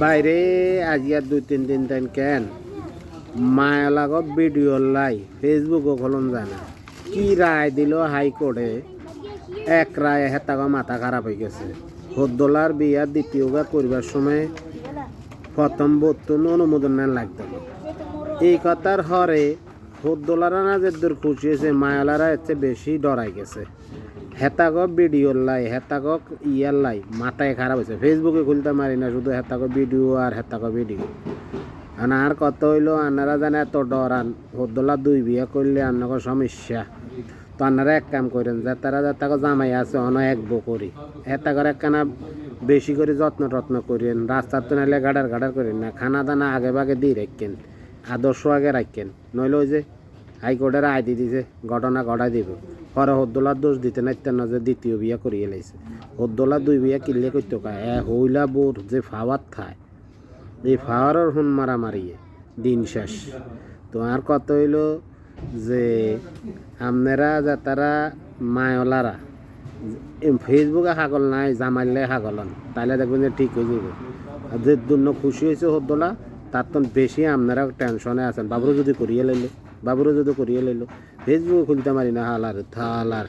বাইরে আজিয়ার 2-3 দিন তাই কেন মায়া লাগত ভিডিও লাই ফেসবুকও খোলন যায় না। কি রায় দিল হাইকোর্টে, এক রায় হেতাগ মাথা খারাপ হয়ে গেছে। $1 বিয়া দ্বিতীয় গা করবার সময় প্রথম বর্তন অনুমোদন না লাগতো। এই কথার হরে $1 না যে দূর খুশি হয়েছে, মায়ালারা এর বেশি ডরাই গেছে। হেতাগ ভিডিও লাই হেতাগ ইয়ার লাই মাথায় খারাপ হয়েছে। ফেসবুকে খুলতে মারি না, শুধু হেতাগ ভিডিও আর হেতাগ ভিডিও। আর কত হইলো আনারা জানে এত ডরান $1 2 বিয়া করলে আনার সমস্যা। তো আপনারা এক কাম করেন, যাতারা জামাই আছে অন এক বো করি এটা করে একখানা বেশি করে যত্ন টত্ন করেন। রাস্তার তো নাইলে গাডার করেন না, খানা দানা আগে ভাগে দিয়ে রাখেন, আদর্শ আগে রাখেন। নইলে ওই যে হাইকোর্টের আয় দিয়ে দিছে ঘটনা ঘটাই দিব, পরে $1 দোষ দিতে নাইতেন না যে দ্বিতীয় বিয়া করিয়ে লাইছে। $1 2 বিয়া কিনলে করতে কায় হইলা বোর যে ফাওয়ার থায়, এই ফাওয়ারের হুন মারামারিয়ে দিন শেষ। তো আর কত হইল যে আপনারা যাতারা মায়লারা ফেসবুকে হাগল নাই, জামাইলে হাগলন, তাহলে দেখবেন যে ঠিক হয়ে যাবে। আর যে জন্য খুশি হয়েছে $1 তার তো বেশি আপনারা টেনশনে আছেন। বাবুরও যদি করিয়ে লইলো ফেসবুকে খুলতে পারি না হালার থালার।